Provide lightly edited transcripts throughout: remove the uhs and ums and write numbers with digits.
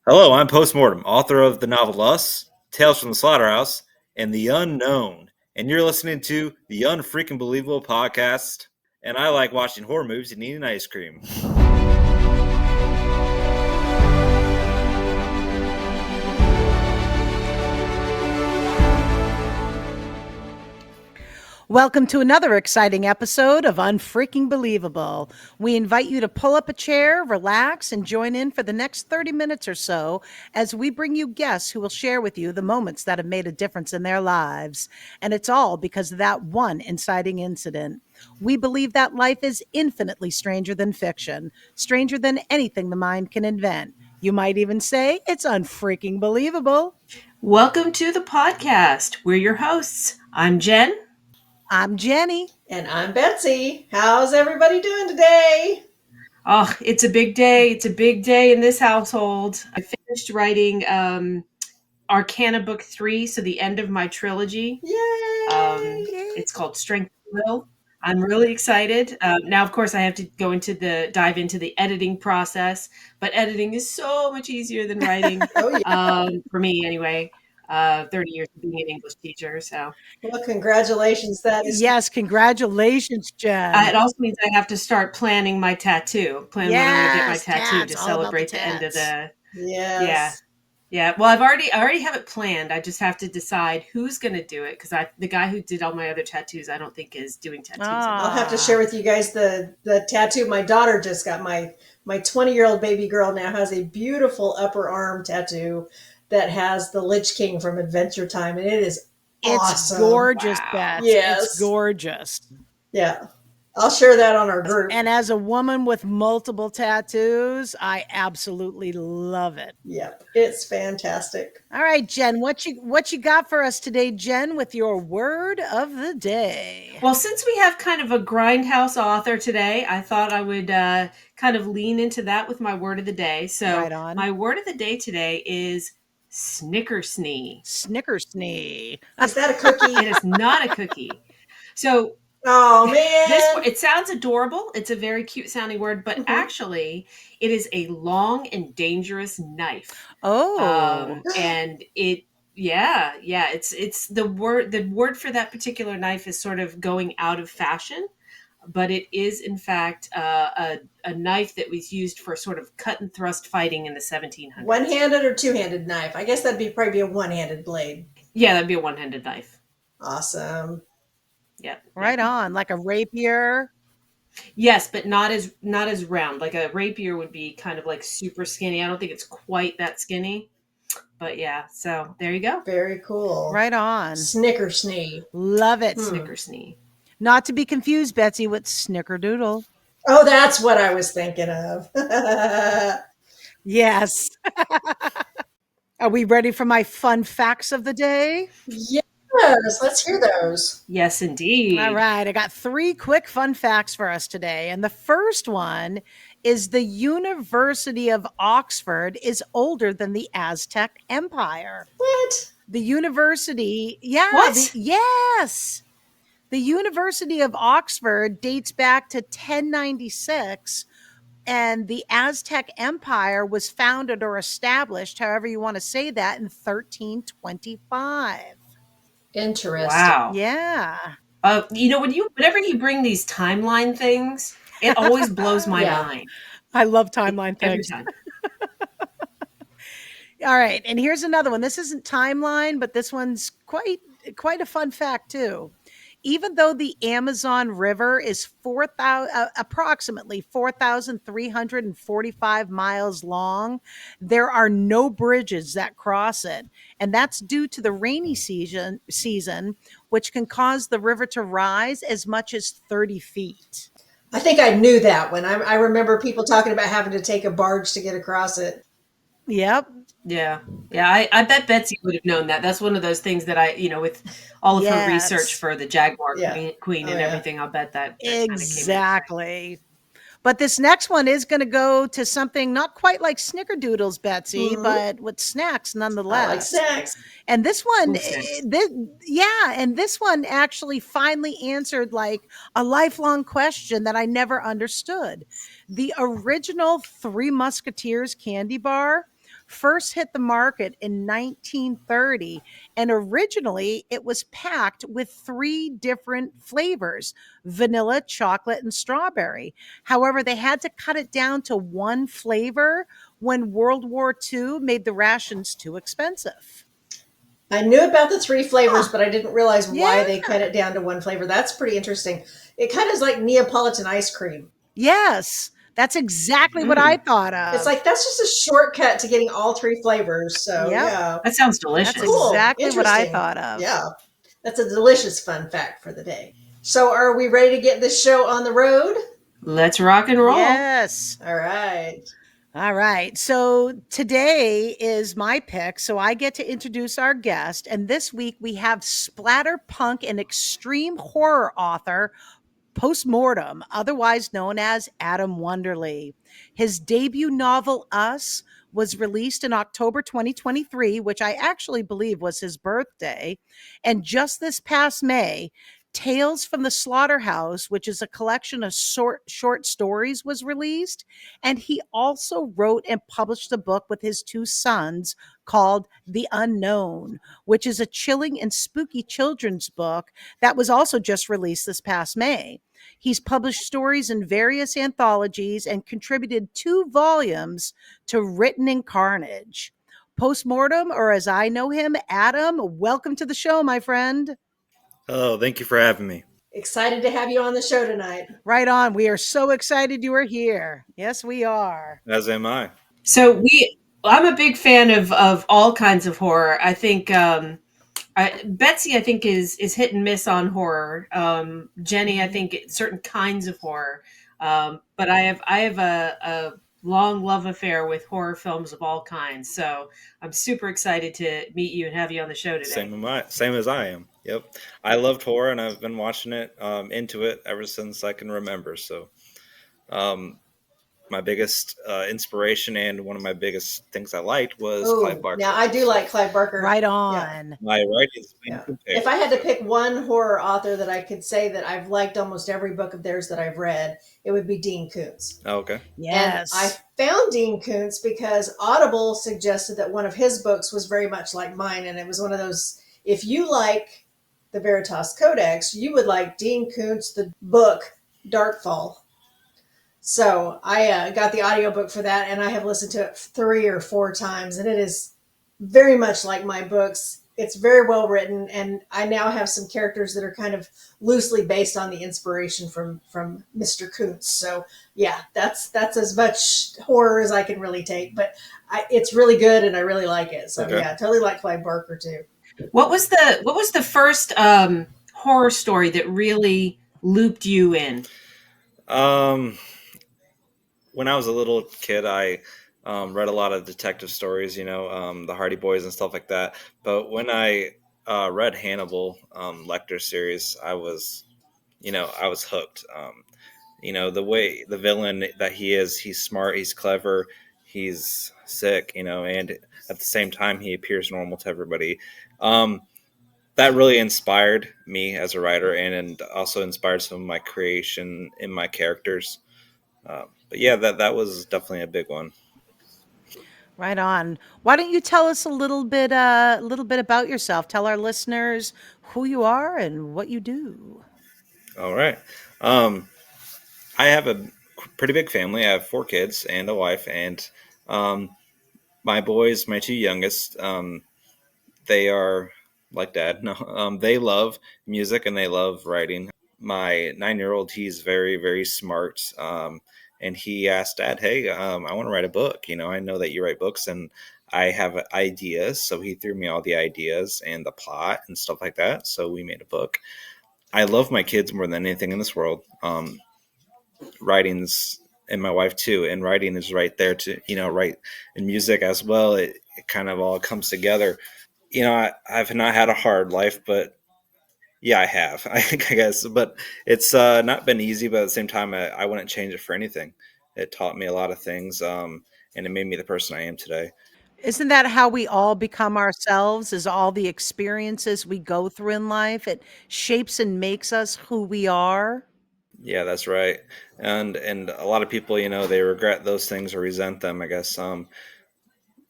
Hello, I'm POST MORTEM, author of the novel Us, Tales from the Slaughterhouse, and The Unknown. And you're listening to the UNFREAKINGBELIEVABLE podcast. And I like watching horror movies and eating ice cream. Welcome to another exciting episode of Unfreaking Believable. We invite you to pull up a chair, relax, and join in for the next 30 minutes or so as we bring you guests who will share with you the moments that have made a difference in their lives. And it's all because of that one inciting incident. We believe that life is infinitely stranger than fiction, stranger than anything the mind can invent. You might even say it's unfreaking believable. Welcome to the podcast. We're your hosts. I'm Jen. I'm Jenny. And I'm Betsy. How's everybody doing today? Oh, it's a big day. It's a big day in this household. I finished writing Arcana Book 3, so the end of my trilogy. Yay! It's called Strength of Will. I'm really excited. Now, of course, I have to dive into the editing process, but editing is so much easier than writing. For me, anyway. 30 years of being an English teacher. So, well, congratulations. Yes, congratulations, Jen. It also means I have to start planning my tattoo. When I'm going to get my tattoo to celebrate the end of the. Yes. Yeah. Well, I already have it planned. I just have to decide who's going to do it because the guy who did all my other tattoos, I don't think is doing tattoos. I'll have to share with you guys the tattoo my daughter just got. My 20-year-old baby girl now has a beautiful upper arm tattoo that has the Lich King from Adventure Time, and it is awesome. It's gorgeous, wow. Beth. Yes. It's gorgeous. Yeah. I'll share that on our group. And as a woman with multiple tattoos, I absolutely love it. Yep. It's fantastic. All right, Jen, what you got for us today, Jen, with your word of the day? Well, since we have kind of a grindhouse author today, I thought I would kind of lean into that with my word of the day. So right on. My word of the day today is Snickersnee. Snickersnee. Is that a cookie? It is not a cookie. So, oh man, it sounds adorable. It's a very cute sounding word, but actually, it is a long and dangerous knife. Oh, and it, it's the word. The word for that particular knife is sort of going out of fashion. But it is, in fact, a knife that was used for sort of cut and thrust fighting in the 1700s. One-handed or two-handed knife? I guess that'd probably be a one-handed blade. Yeah, that'd be a one-handed knife. Awesome. Yeah. Right on. Like a rapier? Yes, but not as round. Like a rapier would be kind of like super skinny. I don't think it's quite that skinny. But yeah, so there you go. Very cool. Right on. Snickersnee. Love it. Snickersnee. Not to be confused, Betsy, with snickerdoodle. Oh, that's what I was thinking of. Yes. Are we ready for my fun facts of the day? Yes, let's hear those. Yes, indeed. All right, I got 3 quick fun facts for us today. And the first one is the University of Oxford is older than the Aztec Empire. What? The university, yeah. What? Yes. The University of Oxford dates back to 1096, and the Aztec Empire was founded or established, however you want to say that, in 1325. Interesting. Wow. Yeah. Whenever you bring these timeline things, it always blows my mind. I love timeline things. Every time. All right, and here's another one. This isn't timeline, but this one's quite a fun fact too. Even though the Amazon River is approximately 4,345 miles long, there are no bridges that cross it. And that's due to the rainy season, which can cause the river to rise as much as 30 feet. I think I knew that one. I remember people talking about having to take a barge to get across it. Yep. Yeah. I bet Betsy would have known that. That's one of those things that with all of her research for the Jaguar Queen and everything, I'll bet that exactly. But this next one is going to go to something not quite like snickerdoodles, Betsy, but with snacks nonetheless. I like snacks. And this one, and this one actually finally answered like a lifelong question that I never understood. The original Three Musketeers candy bar first hit the market in 1930. And originally, it was packed with 3 different flavors: vanilla, chocolate, and strawberry. However, they had to cut it down to 1 flavor when World War II made the rations too expensive. I knew about the 3 flavors, but I didn't realize why Yeah. they cut it down to 1 flavor. That's pretty interesting. It kind of is like Neapolitan ice cream. Yes, that's exactly what I thought It's of. like that's just a shortcut to getting all 3 flavors. So Yep. yeah, That sounds delicious. That's cool. exactly what I Interesting. thought of. Yeah, that's a delicious fun fact for the day. So are we ready to get this show on the road? Let's rock and roll. Yes. All right. All right. So today is my pick. So I get to introduce our guest. And this week we have splatterpunk and extreme horror author Post Mortem, otherwise known as Adam Wonderly. His debut novel, Us, was released in October 2023, which I actually believe was his birthday. And just this past May, Tales from the Slaughterhouse, which is a collection of short stories, was released. And he also wrote and published a book with his 2 sons called The Unknown, which is a chilling and spooky children's book that was also just released this past May. He's published stories in various anthologies and contributed 2 volumes to Written in Carnage. Post Mortem, or as I know him, Adam, welcome to the show, my friend. Oh, thank you for having me. Excited to have you on the show tonight. Right on. We are so excited you are here. Yes, we are. As am I. So I'm a big fan of all kinds of horror. I think Betsy, I think is hit and miss on horror. Jenny, I think certain kinds of horror. But I have a long love affair with horror films of all kinds. So I'm super excited to meet you and have you on the show today. Same as I am. Yep. I loved horror, and I've been watching it, into it ever since I can remember. So, my biggest inspiration and one of my biggest things I liked was Clive Barker. Now I do like Clive Barker. Right on. Yeah. My writing's Yeah. If I had to pick one horror author that I could say that I've liked almost every book of theirs that I've read, it would be Dean Koontz. Oh, okay. Yes. And I found Dean Koontz because Audible suggested that one of his books was very much like mine. And it was one of those, if you like the Veritas Codex, you would like Dean Koontz, the book Darkfall. So I got the audiobook for that, and I have listened to it 3 or 4 times, and it is very much like my books. It's very well written, and I now have some characters that are kind of loosely based on the inspiration from Mr. Koontz. So yeah, that's as much horror as I can really take, but it's really good, and I really like it. So yeah, totally like Clive Barker too. What was the first horror story that really looped you in? When I was a little kid, I read a lot of detective stories, the Hardy Boys and stuff like that. But when I read Hannibal Lecter series, I was hooked. The way the villain that he is, he's smart, he's clever, he's sick, and at the same time, he appears normal to everybody. That really inspired me as a writer, and also inspired some of my creation in my characters. But yeah, that was definitely a big one. Right on. Why don't you tell us a little bit about yourself? Tell our listeners who you are and what you do. All right. I have a pretty big family. I have 4 kids and a wife, and my boys, my 2 youngest, they are like Dad. No, they love music and they love writing. My 9-year-old, he's very, very smart. And he asked Dad, "Hey, I want to write a book. I know that you write books, and I have ideas." So he threw me all the ideas and the plot and stuff like that. So we made a book. I love my kids more than anything in this world. Writing's, and my wife too, and writing is right there to, write, and music as well. It kind of all comes together. I've not had a hard life, but yeah, I have, I guess, but it's not been easy, but at the same time, I wouldn't change it for anything. It taught me a lot of things, and it made me the person I am today. Isn't that how we all become ourselves? Is all the experiences we go through in life? It shapes and makes us who we are. Yeah, that's right. And a lot of people, they regret those things or resent them, I guess.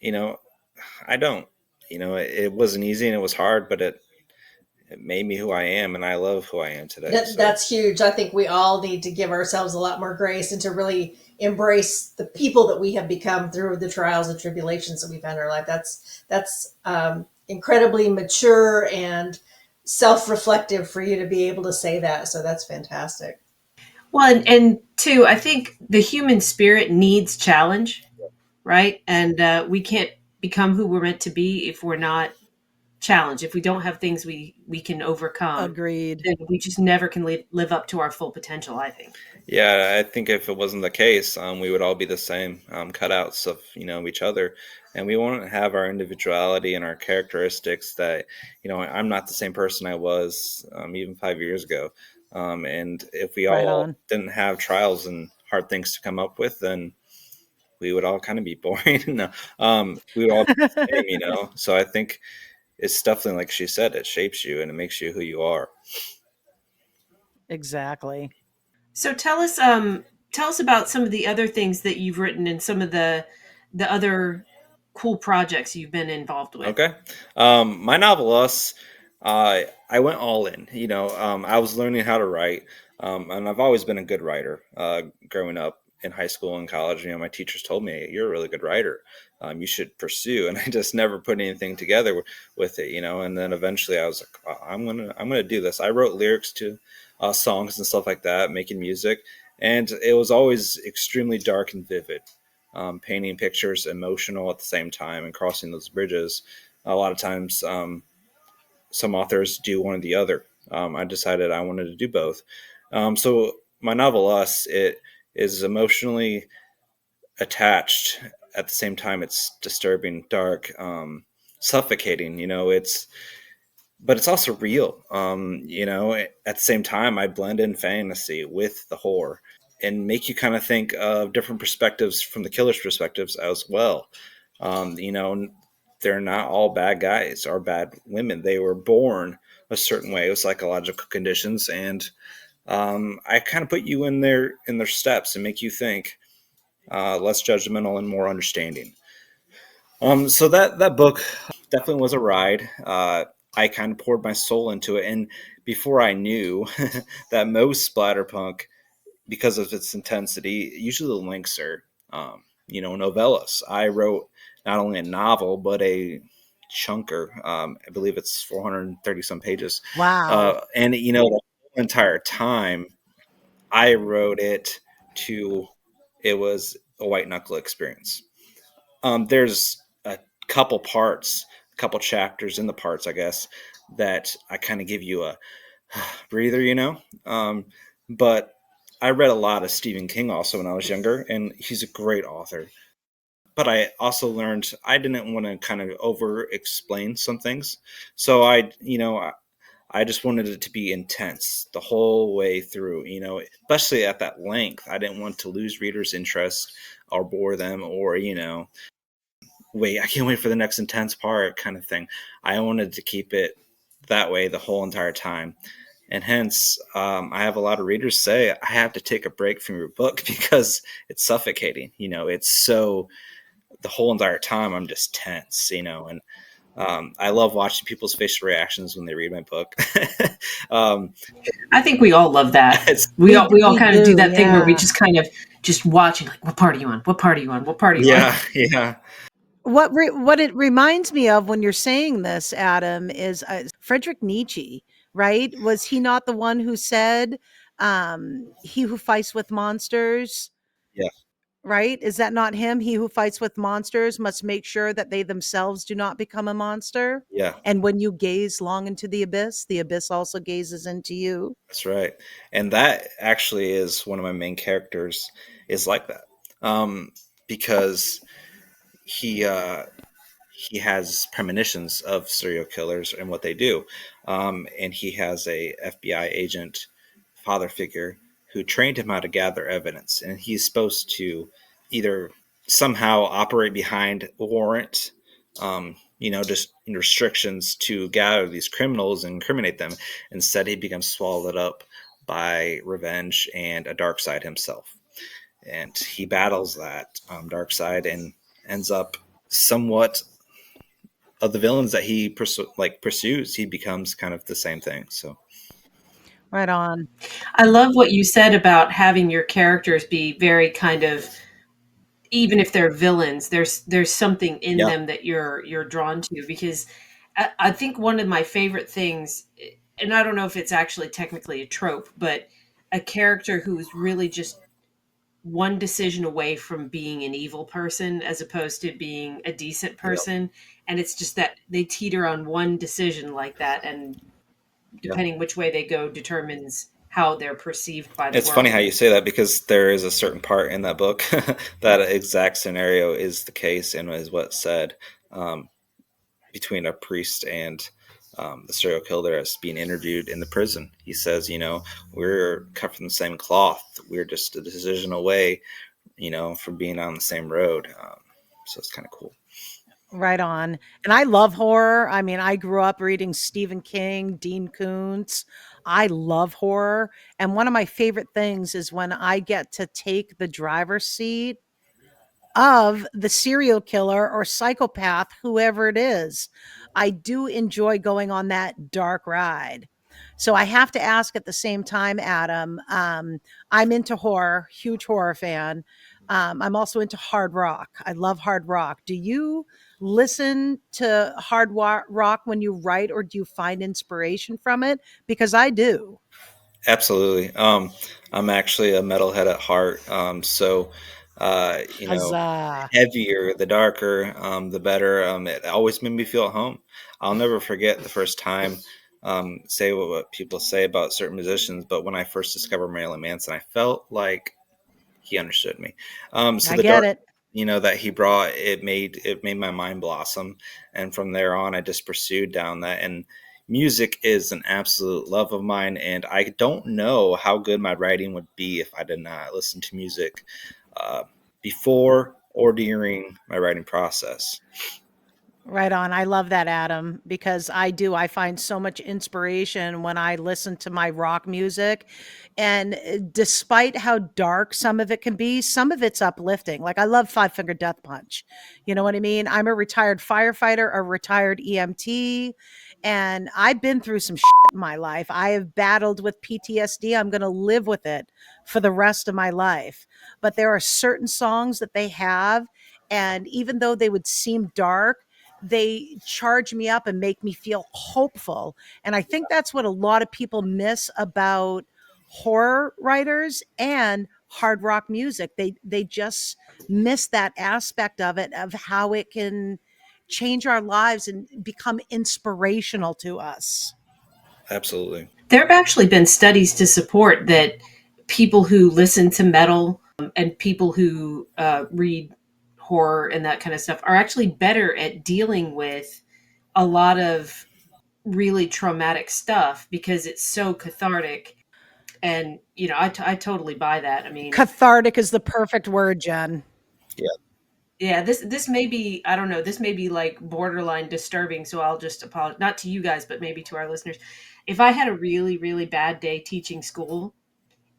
I don't. It wasn't easy and it was hard, but it made me who I am, and I love who I am today. That's huge. I think we all need to give ourselves a lot more grace and to really embrace the people that we have become through the trials and tribulations that we've had in our life. That's incredibly mature and self-reflective for you to be able to say that. So that's fantastic. Well, and two, I think the human spirit needs challenge, right? And we can't become who we're meant to be if we're not challenged. If we don't have things we can overcome, Agreed. then we just never can live up to our full potential, I think. Yeah, I think if it wasn't the case, we would all be the same, cutouts of each other, and we won't have our individuality and our characteristics. That I'm not the same person I was even 5 years ago. And if we Right all on. didn't have trials and hard things to come up with, then we would all kind of be boring. No, we would all be the same. So I think it's definitely, like she said, it shapes you and it makes you who you are. Exactly. So tell us about some of the other things that you've written and some of the other cool projects you've been involved with. Okay. My novel Us, I went all in. I was learning how to write, and I've always been a good writer. Growing up in high school and college, my teachers told me, "You're a really good writer. You should pursue." And I just never put anything together with it. And then eventually I was like, I'm gonna do this. I wrote lyrics to songs and stuff like that, making music, and it was always extremely dark and vivid. Painting pictures, emotional at the same time, and crossing those bridges. A lot of times, some authors do one or the other. I decided I wanted to do both. So my novel Us, it is emotionally attached. At the same time, it's disturbing, dark, suffocating. But it's also real. At the same time, I blend in fantasy with the horror and make you kind of think of different perspectives from the killer's perspectives as well. They're not all bad guys or bad women. They were born a certain way with psychological conditions, and I kind of put you in their steps and make you think less judgmental and more understanding. So that book definitely was a ride. I kind of poured my soul into it, and before I knew that most splatterpunk, because of its intensity, usually the links are, novellas. I wrote not only a novel but a chunker. I believe it's 430 some pages. Wow. And the whole entire time I wrote it to, it was a white knuckle experience. There's a couple chapters in the parts, I guess, that I kind of give you a breather. But I read a lot of Stephen King also when I was younger, and he's a great author. But I also learned I didn't want to kind of over explain some things. So I just wanted it to be intense the whole way through, especially at that length. I didn't want to lose readers' interest or bore them or, wait, I can't wait for the next intense part kind of thing. I wanted to keep it that way the whole entire time. And hence, I have a lot of readers say I have to take a break from your book because it's suffocating. It's so, the whole entire time I'm just tense, and I love watching people's facial reactions when they read my book. I think we all love that. We all kind of do that thing where we just kind of just watching, like, what part are you on? What part are you on? What part are you on? Yeah. What it reminds me of when you're saying this, Adam, is Friedrich Nietzsche, right? Was he not the one who said, "He who fights with monsters"? Yeah. Right? Is that not him? He who fights with monsters must make sure that they themselves do not become a monster. Yeah. And when you gaze long into the abyss also gazes into you. That's right. And that actually is one of my main characters is like that. Because he has premonitions of serial killers and what they do. And he has a FBI agent father figure who trained him how to gather evidence. And he's supposed to either somehow operate behind a warrant, just restrictions to gather these criminals and incriminate them. Instead, he becomes swallowed up by revenge and a dark side himself. And he battles that dark side and ends up somewhat of the villains that he pursues, he becomes kind of the same thing. So Right on. I love what you said about having your characters be very kind of, even if they're villains, there's something in yeah, them that you're drawn to, because I think one of my favorite things, and I don't know if it's actually technically a trope, but a character who's really just one decision away from being an evil person as opposed to being a decent yeah, person, and it's just that they teeter on one decision like that, and yeah. depending which way they go determines how they're perceived by the It's funny how world. you say that because there is a certain part in that book that exact scenario is the case and is what's said um, between a priest and the serial killer as being interviewed in the prison. He says, we're cut from the same cloth. We're just a decision away, from being on the same road. So it's kind of cool. Right on. And I love horror. I mean, I grew up reading Stephen King, Dean Koontz. I love horror. And one of my favorite things is when I get to take the driver's seat of the serial killer or psychopath, whoever it is. I do enjoy going on that dark ride. So I have to ask at the same time, Adam, I'm into horror, huge horror fan. I'm also into hard rock. I love hard rock. Do you listen to rock when you write, or do you find inspiration from it? Because I do. Absolutely. I'm actually a metalhead at heart. So, Huzzah. heavier, the darker, the better. It always made me feel at home. I'll never forget the first time, say what people say about certain musicians, but when I first discovered Marilyn Manson, I felt like he understood me. So I the get dark, it. that he brought, it made my mind blossom, and from there on, I just pursued down that. And music is an absolute love of mine, and I don't know how good my writing would be if I did not listen to music uh, before or during my writing process. Right on. I love that, Adam, because I do. I find so much inspiration when I listen to my rock music. And despite how dark some of it can be, some of it's uplifting. Like I love Five Finger Death Punch. You know what I mean? I'm a retired firefighter, a retired EMT, and I've been through some shit in my life. I have battled with PTSD. I'm going to live with it for the rest of my life. But there are certain songs that they have. And even though they would seem dark, they charge me up and make me feel hopeful. And I think that's what a lot of people miss about horror writers and hard rock music. They just miss that aspect of it, of how it can change our lives and become inspirational to us. Absolutely. There have actually been studies to support that people who listen to metal, and people who read horror and that kind of stuff are actually better at dealing with a lot of really traumatic stuff because it's so cathartic. And I totally buy that. I mean, Cathartic is the perfect word, Jen. Yeah. yeah, this may be, I don't know, this may be like borderline disturbing, so I'll just apologize, not to you guys, but maybe to our listeners. If I had a really, really bad day teaching school,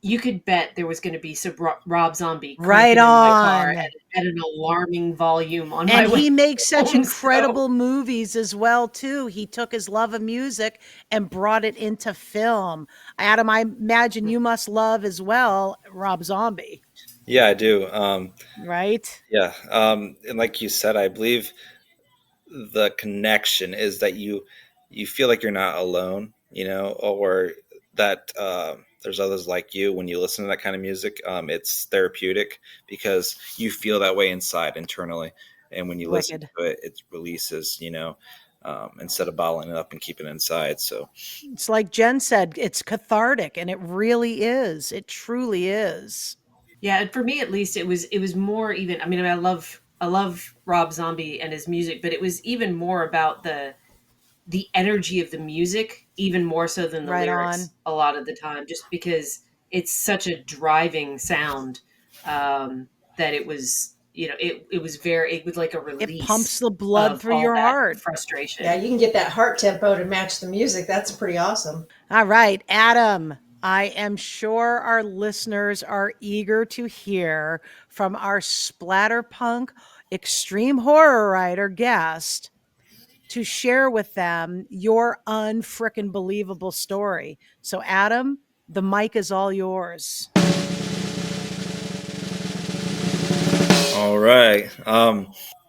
you could bet there was going to be some Rob Zombie Right cranking in my car on. at an alarming volume on And my way he makes such home. So incredible movies as well too. He took his love of music and brought it into film. Adam, I imagine you must love as well Rob Zombie, Yeah, I do. right? Yeah. And like you said, I believe the connection is that you feel like you're not alone, or that there's others like you when you listen to that kind of music. It's therapeutic because you feel that way inside internally, and when you listen Wicked. to it, it releases, instead of bottling it up and keeping it inside. So It's like Jen said, it's cathartic, and it really is. It truly is. yeah, and for me at least, it was more even. I mean, I love Rob Zombie and his music, but it was even more about the energy of the music, even more so than the Right on. lyrics a lot of the time, just because it's such a driving sound, that it was, it was like a It release pumps the blood of through all your that heart. Yeah, frustration. you can get that heart tempo to match the music. That's pretty awesome. All right, Adam, I am sure our listeners are eager to hear from our splatterpunk extreme horror writer guest to share with them your unfrickin' believable story. So, Adam, the mic is all yours. All right.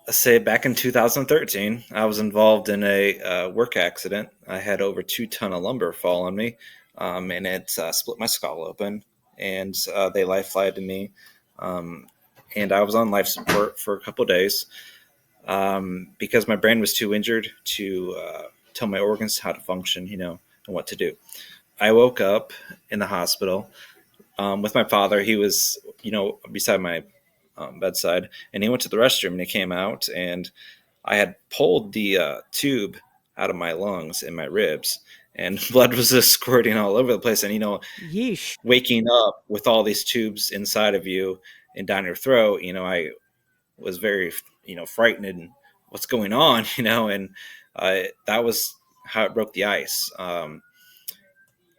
Let's say back in 2013, I was involved in a work accident. I had over 2 tons of lumber fall on me, and it split my skull open, and they life flighted me. And I was on life support for a couple of days because my brain was too injured to tell my organs how to function, and what to do. I woke up in the hospital with my father. He was, beside my bedside, and he went to the restroom and he came out, and I had pulled the tube out of my lungs and my ribs, and blood was just squirting all over the place. And Yeesh. waking up with all these tubes inside of you and down your throat, I was very frightened and what's going on, and that was how it broke the ice.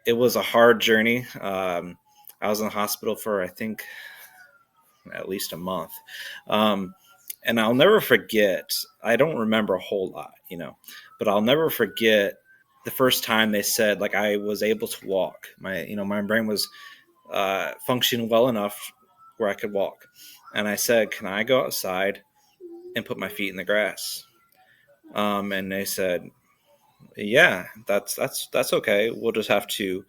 It was a hard journey. I was in the hospital for, I think, at least a month. And I'll never forget, I don't remember a whole lot, but I'll never forget the first time they said, like, I was able to walk. My brain was functioning well enough where I could walk. And I said, can I go outside and put my feet in the grass? And they said, yeah, that's okay. We'll just have to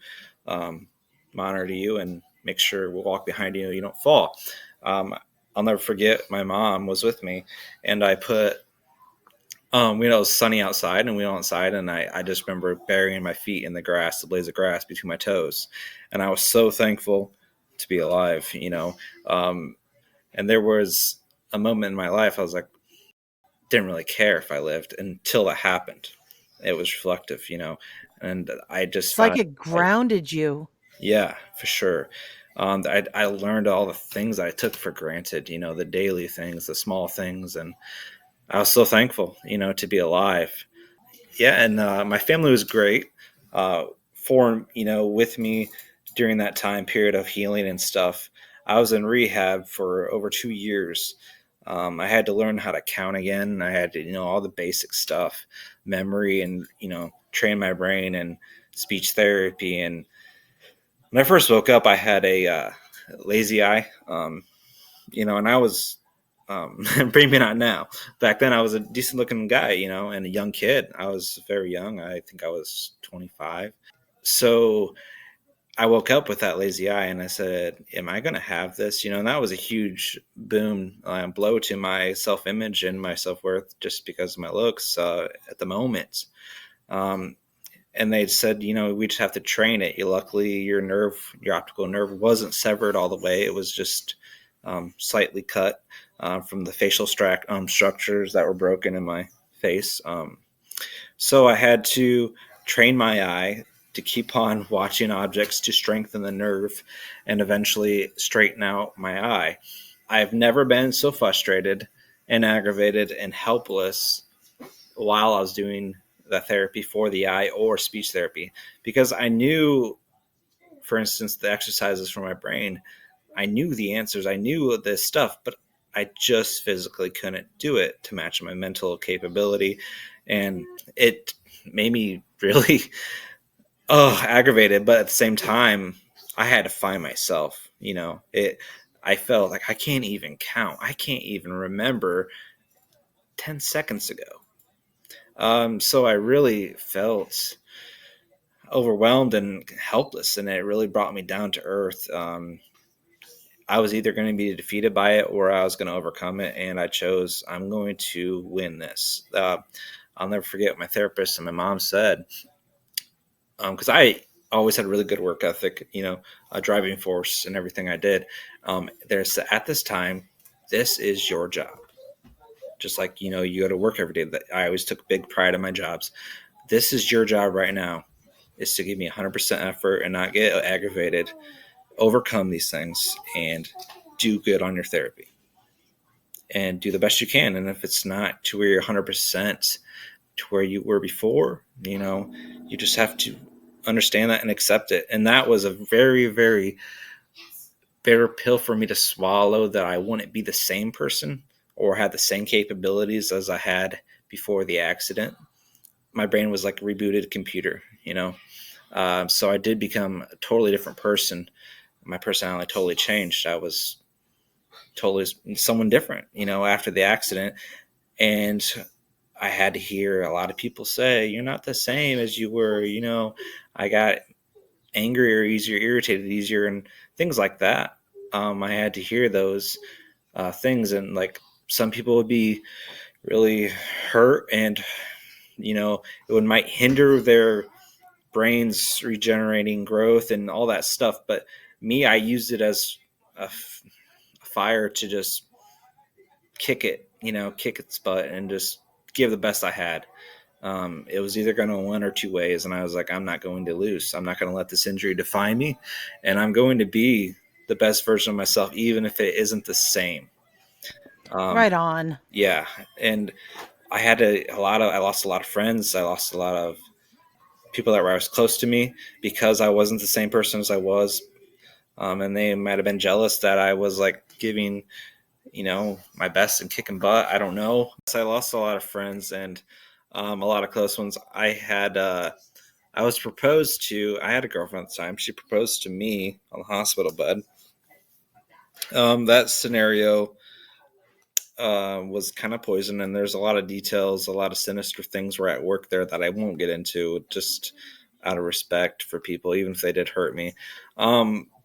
monitor you and make sure we'll walk behind you don't fall. I'll never forget, my mom was with me, and I put, it was sunny outside, and we went outside, and I just remember burying my feet in the grass, the blades of grass between my toes. And I was so thankful to be alive, and there was a moment in my life I was like, didn't really care if I lived until it happened. It was reflective, and I just It's like it grounded you. Yeah, for sure. I learned all the things I took for granted, the daily things, the small things, and I was so thankful, to be alive. Yeah, and my family was great with me during that time period of healing and stuff. I was in rehab for over 2 years. I had to learn how to count again. I had to, all the basic stuff, memory, and, train my brain and speech therapy. And when I first woke up, I had a lazy eye, and I was, maybe not now. Back then, I was a decent looking guy, and a young kid. I was very young. I think I was 25. So I woke up with that lazy eye, and I said, am I going to have this? And that was a huge blow to my self-image and my self-worth, just because of my looks at the moment. And they said, we just have to train it. Luckily, your optical nerve wasn't severed all the way. It was just slightly cut from the facial structures that were broken in my face. So I had to train my eye to keep on watching objects to strengthen the nerve and eventually straighten out my eye. I've never been so frustrated and aggravated and helpless while I was doing the therapy for the eye or speech therapy, because I knew, for instance, the exercises for my brain, I knew the answers, I knew this stuff, but I just physically couldn't do it to match my mental capability. And it made me really aggravated, but at the same time, I had to find myself. I felt like I can't even count. I can't even remember 10 seconds ago. So I really felt overwhelmed and helpless, and it really brought me down to earth. I was either going to be defeated by it or I was going to overcome it, and I chose, I'm going to win this. I'll never forget what my therapist and my mom said, because I always had a really good work ethic, a driving force in everything I did. There's, at this time, this is your job. Just like, you go to work every day. I always took big pride in my jobs. This is your job right now, is to give me 100% effort and not get aggravated, overcome these things, and do good on your therapy. And do the best you can. And if it's not to where you're 100% to where you were before, you just have to understand that and accept it. And that was a very, very bitter pill for me to swallow, that I wouldn't be the same person or had the same capabilities as I had before the accident. My brain was like a rebooted computer, so I did become a totally different person. My personality totally changed. I was totally someone different, after the accident. And I had to hear a lot of people say, "You're not the same as you were." I got angrier, easier, irritated, easier, and things like that. I had to hear those things, and like some people would be really hurt, and it might hinder their brains regenerating growth and all that stuff. But me, I used it as a fire to just kick its butt and just give the best I had. It was either going to one or two ways, and I was like, I'm not going to lose. I'm not going to let this injury define me, and I'm going to be the best version of myself, even if it isn't the same. Right on. Yeah, and I lost a lot of friends. I lost a lot of people that were close to me because I wasn't the same person as I was. And they might have been jealous that I was like giving, my best and kicking butt. I don't know. So I lost a lot of friends and a lot of close ones. I was proposed to. I had a girlfriend at the time. She proposed to me on the hospital bed. That scenario was kind of poison, and there's a lot of details, a lot of sinister things were at work there that I won't get into, just out of respect for people, even if they did hurt me.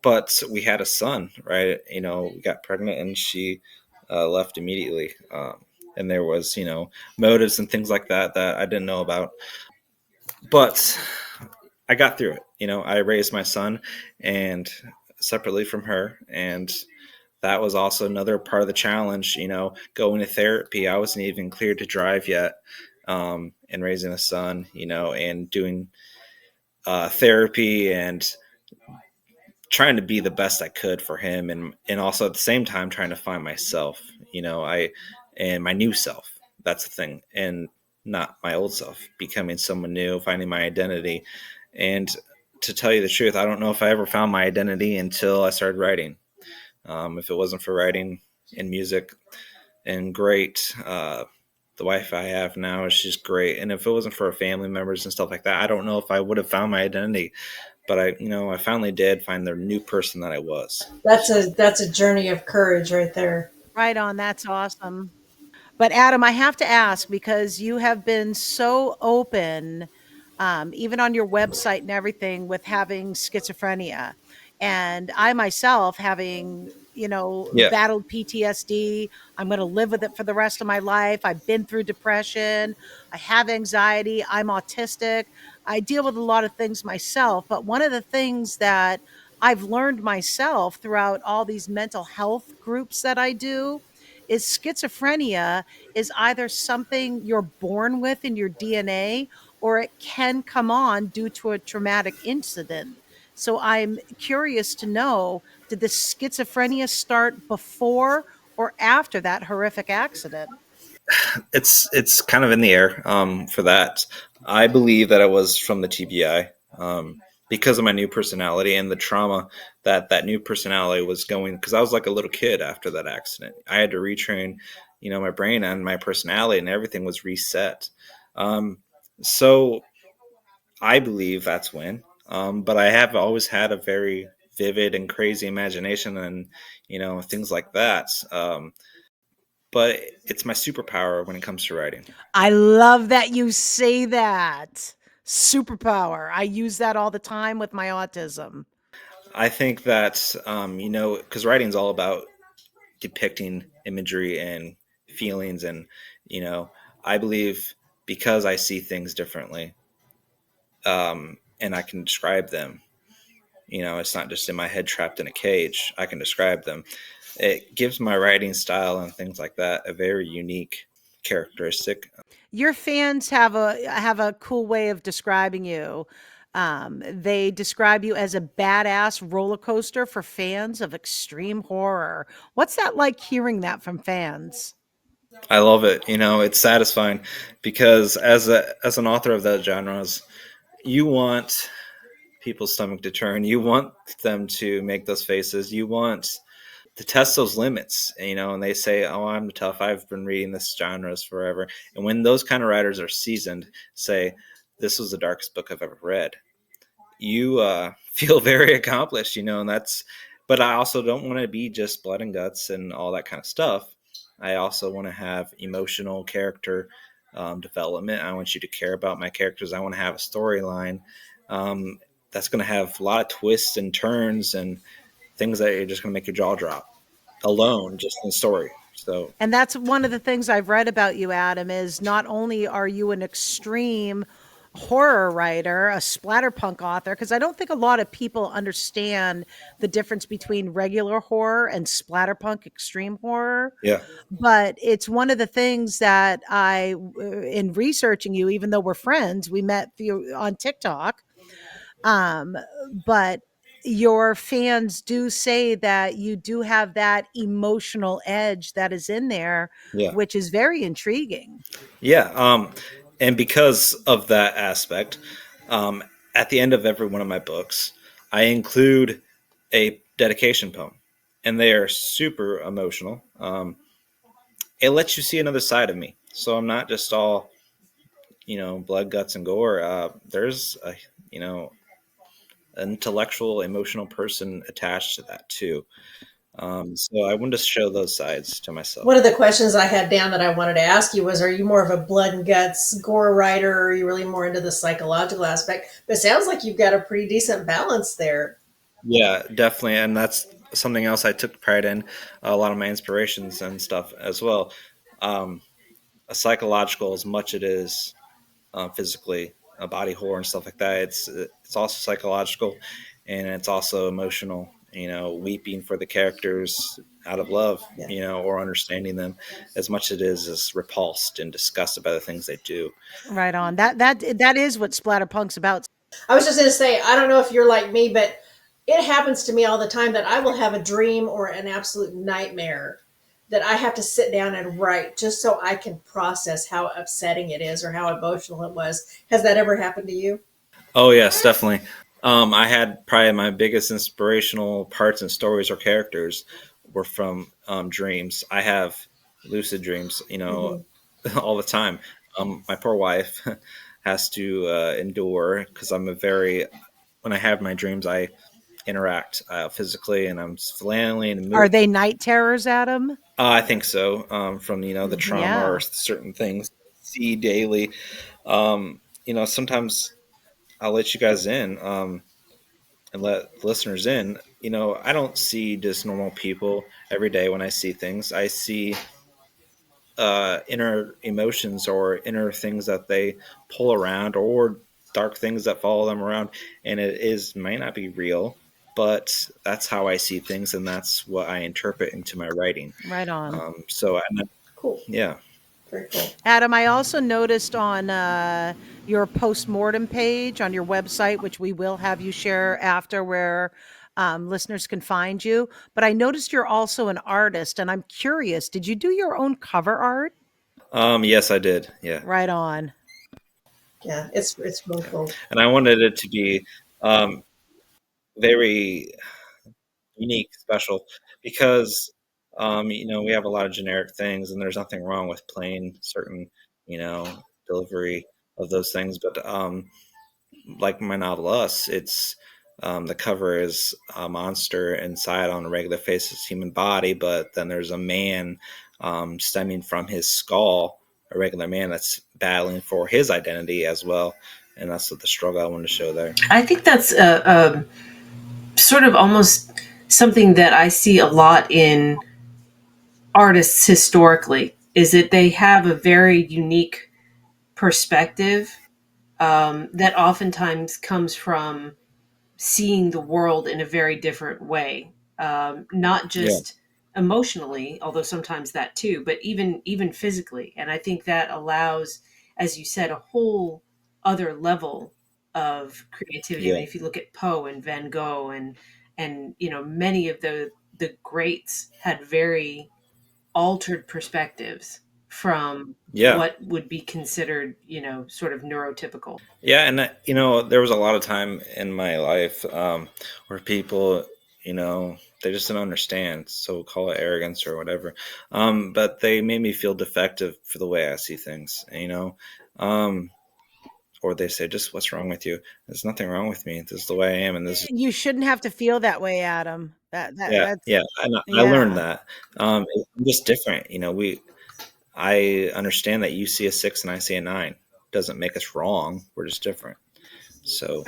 But we had a son, right? We got pregnant, and she left immediately. And there was, motives and things like that I didn't know about. But I got through it. I raised my son, and separately from her, and that was also another part of the challenge, going to therapy. I wasn't even cleared to drive yet, and raising a son, and doing therapy and trying to be the best I could for him. And also at the same time, trying to find myself, and my new self. That's the thing. And not my old self, becoming someone new, finding my identity. And to tell you the truth, I don't know if I ever found my identity until I started writing. If it wasn't for writing and music and great, the wife I have now is just great. And if it wasn't for our family members and stuff like that, I don't know if I would have found my identity. But I finally did find the new person that I was. That's a journey of courage right there. Right on. That's awesome. But Adam, I have to ask because you have been so open, even on your website and everything, with having schizophrenia. And I myself, having, Yeah. battled PTSD, I'm going to live with it for the rest of my life. I've been through depression. I have anxiety. I'm autistic. I deal with a lot of things myself. But one of the things that I've learned myself throughout all these mental health groups that I do is schizophrenia is either something you're born with in your DNA or it can come on due to a traumatic incident. So I'm curious to know, did the schizophrenia start before or after that horrific accident? It's kind of in the air for that. I believe that it was from the TBI, because of my new personality and the trauma that new personality was going, because I was like a little kid after that accident. I had to retrain, my brain and my personality, and everything was reset. So I believe that's when. But I have always had a very vivid and crazy imagination, and things like that. But it's my superpower when it comes to writing. I love that you say that. Superpower. I use that all the time with my autism. I think that, because writing is all about depicting imagery and feelings. And, I believe because I see things differently, and I can describe them, it's not just in my head trapped in a cage. I can describe them. It gives my writing style and things like that a very unique characteristic. Your fans have a cool way of describing you. They describe you as a badass roller coaster for fans of extreme horror. What's that like hearing that from fans? I love it. It's satisfying because as an author of those genres, you want people's stomach to turn. You want them to make those faces. You want to test those limits, and they say, oh, I'm tough, I've been reading this genres forever. And when those kind of writers are seasoned, say, this was the darkest book I've ever read, you feel very accomplished, and but I also don't want to be just blood and guts and all that kind of stuff. I also want to have emotional character development. I want you to care about my characters. I want to have a storyline that's going to have a lot of twists and turns and things that are just going to make your jaw drop alone, just in the story. So, and that's one of the things I've read about you, Adam, is not only are you an extreme horror writer, a splatterpunk author, because I don't think a lot of people understand the difference between regular horror and splatterpunk extreme horror. yeah. But it's one of the things that in researching you, even though we're friends, we met on TikTok. But your fans do say that you do have that emotional edge that is in there, Yeah. which is very intriguing. Yeah. And because of that aspect, at the end of every one of my books, I include a dedication poem, and they are super emotional. It lets you see another side of me. So I'm not just all, blood, guts, and gore. There's a, an intellectual, emotional person attached to that too. So I wanted to show those sides to myself. One of the questions I had down that I wanted to ask you was, are you more of a blood and guts gore writer, or are you really more into the psychological aspect? But it sounds like you've got a pretty decent balance there. Yeah, definitely. And that's something else I took pride in, a lot of my inspirations and stuff as well. A psychological as much it is physically, a body horror and stuff like that. It's also psychological, and it's also emotional. Weeping for the characters out of love, or understanding them, as much as it is repulsed and disgusted by the things they do. Right on. That is what splatterpunk's about. I was just going to say, I don't know if you're like me, but it happens to me all the time that I will have a dream or an absolute nightmare that I have to sit down and write just so I can process how upsetting it is or how emotional it was. Has that ever happened to you? Oh, yes, definitely. I had probably my biggest inspirational parts and stories or characters were from dreams. I have lucid dreams, all the time. My poor wife has to endure, because when I have my dreams, I interact physically, and I'm flailing and moving. Are they night terrors, Adam? I think so. From the trauma or certain things I see daily. Sometimes I'll let you guys in and let listeners in. I don't see just normal people every day when I see things. I see inner emotions or inner things that they pull around, or dark things that follow them around, and might not be real, but that's how I see things, and that's what I interpret into my writing. Right on. Cool. Yeah. Very cool. Adam, I also noticed on your post mortem page on your website, which we will have you share after, where listeners can find you. But I noticed you're also an artist, and I'm curious, did you do your own cover art? Yes, I did. Yeah. Right on. Yeah, it's really cool. And I wanted it to be very unique, special, because we have a lot of generic things, and there's nothing wrong with playing certain delivery of those things. But like my novel Us, it's the cover is a monster inside on a regular faceless human body, but then there's a man stemming from his skull, a regular man that's battling for his identity as well. And that's what the struggle I wanted to show there. I think that's sort of almost something that I see a lot in artists historically, is that they have a very unique perspective that oftentimes comes from seeing the world in a very different way, not just emotionally, although sometimes that too, but even physically. And I think that allows, as you said, a whole other level of creativity. I mean, if you look at Poe and Van Gogh and many of the greats had very altered perspectives from what would be considered, sort of neurotypical. Yeah, and there was a lot of time in my life where people they just don't understand. So call it arrogance or whatever. But they made me feel defective for the way I see things, or they say, just what's wrong with you? There's nothing wrong with me. This is the way I am. And this is, You shouldn't have to feel that way, Adam. That's yeah. I learned yeah. that. I'm just different. I understand that you see a 6 and I see a 9. Doesn't make us wrong. We're just different. So,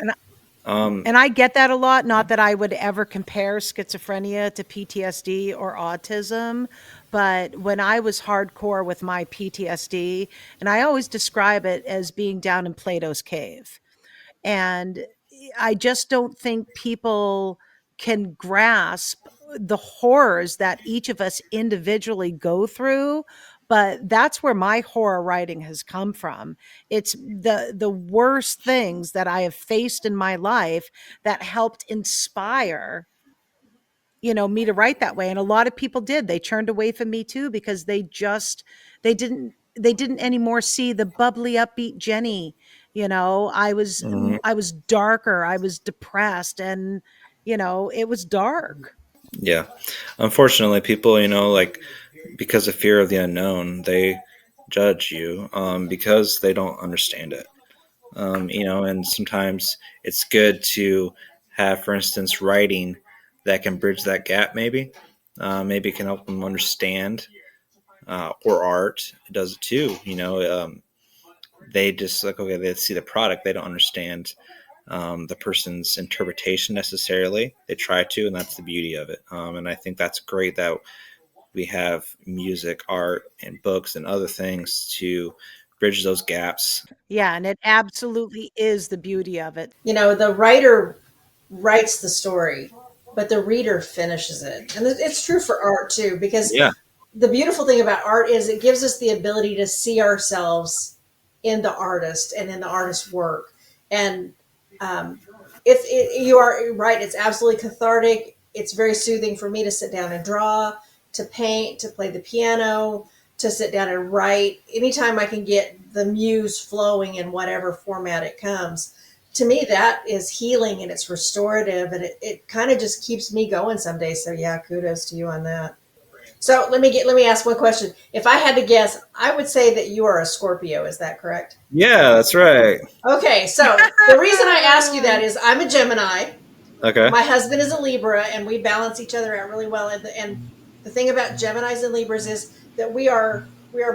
And I get that a lot. Not that I would ever compare schizophrenia to PTSD or autism, but when I was hardcore with my PTSD, and I always describe it as being down in Plato's cave. And I just don't think people can grasp the horrors that each of us individually go through. But that's where my horror writing has come from. It's the worst things that I have faced in my life that helped inspire me to write that way. And a lot of people did. They turned away from me too because they didn't anymore see the bubbly upbeat Jenny. I was mhm. I was darker, I was depressed, and it was dark. Yeah. Unfortunately, people, like because of fear of the unknown, they judge you because they don't understand it. And sometimes it's good to have, for instance, writing that can bridge that gap, maybe. Maybe it can help them understand, or art does it too. They just like, okay, they see the product, they don't understand the person's interpretation necessarily. They try to, and that's the beauty of it. And I think that's great that we have music, art, and books and other things to bridge those gaps. Yeah, and it absolutely is the beauty of it. The writer writes the story, but the reader finishes it. And it's true for art too, because Yeah, the beautiful thing about art is it gives us the ability to see ourselves in the artist and in the artist's work. And you are right, it's absolutely cathartic. It's very soothing for me to sit down and draw, to paint, to play the piano, to sit down and write. Anytime I can get the muse flowing in whatever format it comes, to me that is healing and it's restorative, and it kind of just keeps me going some days. So yeah, kudos to you on that. So let me ask one question. If I had to guess, I would say that you are a Scorpio. Is that correct? yeah, that's right. Okay, so the reason I ask you that is I'm a Gemini. Okay. My husband is a Libra, and we balance each other out really well. And the thing about Geminis and Libras is that we are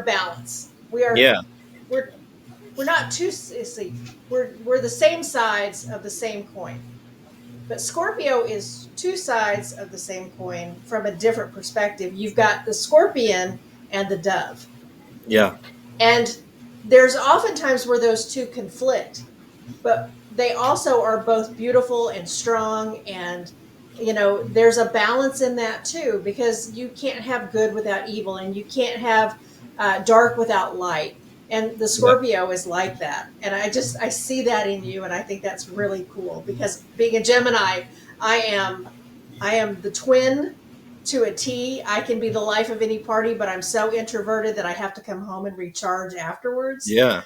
balanced. Yeah, We're not too, see, we're the same sides of the same coin. But Scorpio is two sides of the same coin from a different perspective. You've got the scorpion and the dove. yeah, And there's oftentimes where those two conflict, but they also are both beautiful and strong. And, there's a balance in that too, because you can't have good without evil, and you can't have dark without light. And the yeah, Scorpio is like that. And I see that in you. And I think that's really cool because being a Gemini, I am the twin to a T. I can be the life of any party, but I'm so introverted that I have to come home and recharge afterwards. yeah,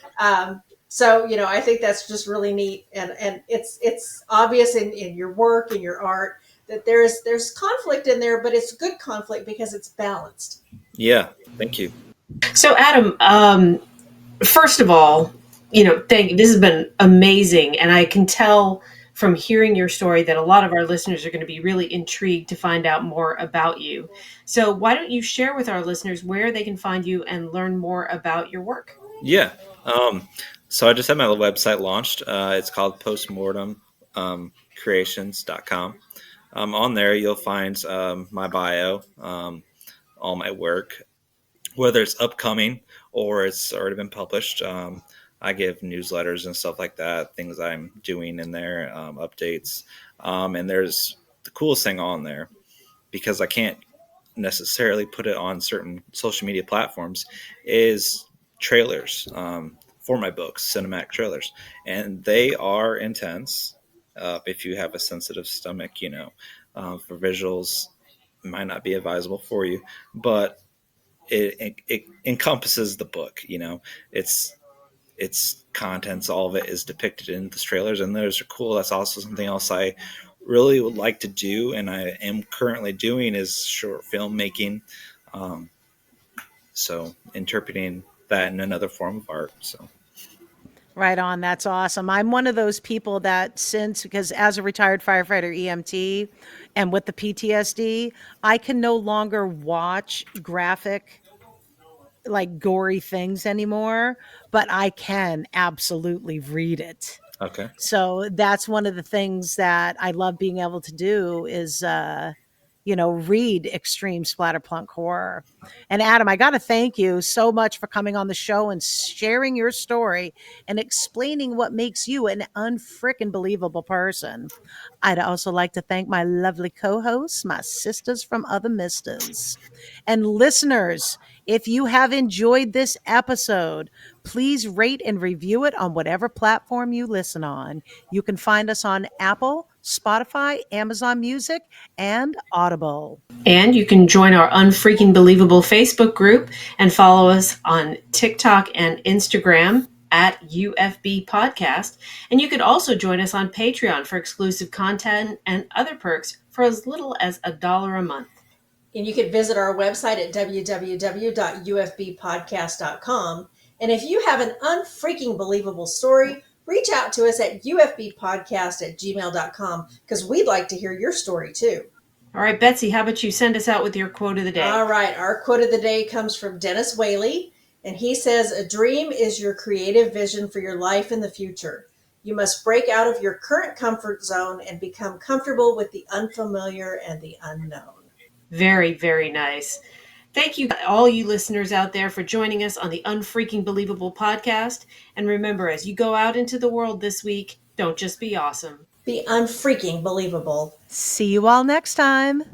So, I think that's just really neat. And it's obvious in your work and your art that there's conflict in there, but it's good conflict because it's balanced. yeah. Thank you. So, Adam, first of all, this has been amazing. And I can tell from hearing your story that a lot of our listeners are going to be really intrigued to find out more about you. So why don't you share with our listeners where they can find you and learn more about your work? Yeah. So I just had my website launched. It's called Post Mortem Creations.com. On there, you'll find my bio, all my work, whether it's upcoming or it's already been published. I give newsletters and stuff like that, things I'm doing in there, updates. And there's the coolest thing on there, because I can't necessarily put it on certain social media platforms, is trailers for my books, cinematic trailers. And they are intense. If you have a sensitive stomach, for visuals, it might not be advisable for you, but it encompasses the book. Its contents, all of it is depicted in the trailers, and those are cool. That's also something else I really would like to do, and I am currently doing, is short film making. So interpreting that in another form of art. So. Right on. That's awesome. I'm one of those people that because as a retired firefighter EMT and with the PTSD, I can no longer watch graphic, like gory things anymore, but I can absolutely read it. Okay. So that's one of the things that I love being able to do is, read extreme splatterpunk horror. And Adam, I got to thank you so much for coming on the show and sharing your story and explaining what makes you an unfrickin' believable person. I'd also like to thank my lovely co-hosts, my sisters from other misters. And listeners, if you have enjoyed this episode, please rate and review it on whatever platform you listen on. You can find us on Apple, Spotify, Amazon Music, and Audible. And you can join our Unfreaking Believable Facebook group and follow us on TikTok and Instagram at UFB Podcast. And you could also join us on Patreon for exclusive content and other perks for as little as $1 a month. And you can visit our website at www.ufbpodcast.com. And if you have an unfreaking believable story, reach out to us at ufbpodcast@gmail.com because we'd like to hear your story too. All right, Betsy, how about you send us out with your quote of the day? All right, our quote of the day comes from Dennis Whaley, and he says, "A dream is your creative vision for your life in the future. You must break out of your current comfort zone and become comfortable with the unfamiliar and the unknown." Very, very nice. Thank you, all you listeners out there, for joining us on the Unfreaking Believable podcast. And remember, as you go out into the world this week, don't just be awesome. Be unfreaking believable. See you all next time.